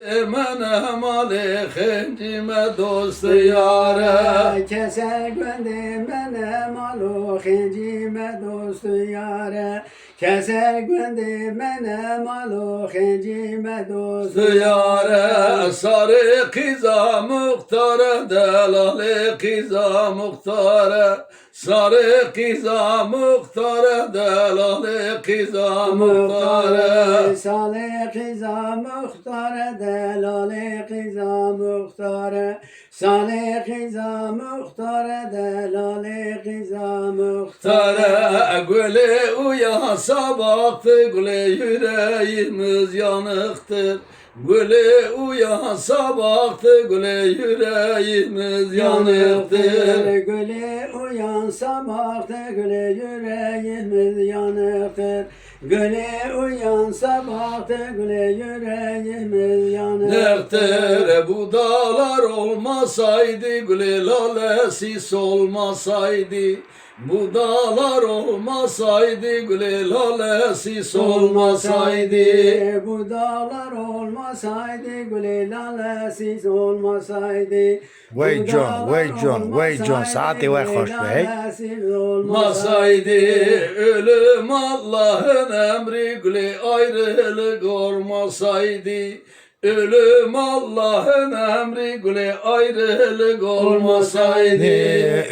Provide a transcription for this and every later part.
Mene mali hencime dostu yare. Keser gönde mene malu hencime dostu yare. Keser gönde mene malu hencime dostu Yare sarı kıza muhtara delali kıza muhtara. Sarı kıza muhtara delali kıza muhtara. Salih kıza muhtara delali kıza muhtara. Salih kıza muhtara delali kıza muhtara. Tara güle uyansa baktı güle yüreğimiz yanıktır. Güle uyansa baktı güle yüreğimiz yanıktır. Güle uyansa baktı güle yüreğimiz yanıktır. Güle uyansa baktı güle yüreğimiz yanıktır. Nerede bu dağlar olmasaydı, güle lalesi solmasaydı. Bu dağlar olmasaydı, güle lalesi solmasaydı. Bu dağlar olmasaydı, güle lalesiz olmasaydı. Vay John, vay John, saati vay hoş be. Olmasaydı ölüm Allah'ın emri, güle ayrılık olmasaydı. Ölüm Allah'ın emri, güle ayrılık olmasaydı.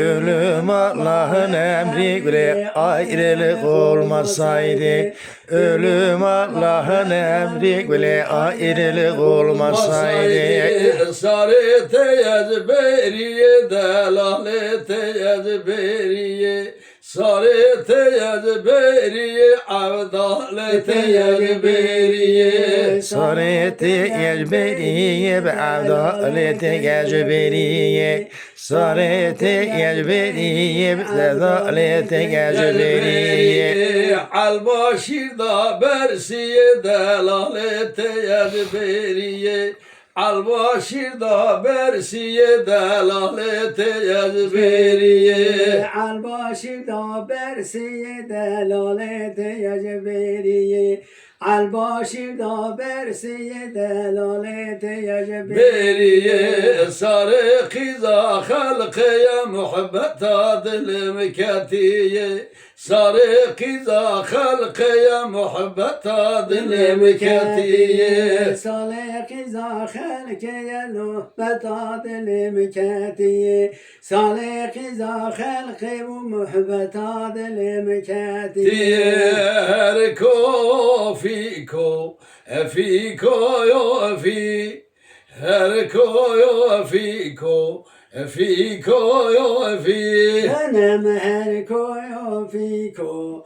Ölüm Allah'ın emri güle ayrılık olmasaydı. Ölüm Allah'ın emri güle ayrılık olmasaydı. Sarı teyaz beriye delale teyaz beriye. Sarı teyaz beriye avdale teyaz beriye. Sareti yecberiye be avdaleti yecberiye. Sareti yecberiye be avdaleti yecberiye. Albaşirda bersiye delale teyaz beriye. Albaşirda bersiye delale teyaz beriye. Albaşirda bersiye delalete yecberiye. Albaşirda bersiye delalete yecberiye. Beriye sarı kıza halkaya muhabbet dilim ketiye. Sarı kıza halkaya muhabbet dilim ketiye. Salih kıza halkaya muhabbet dilim ketiye. Salih kıza halkaya muhabbet dilim ketiye. Erko fiko efiko yo efi. Erko yo efiko efiko yo efi. Benim her koyu fiko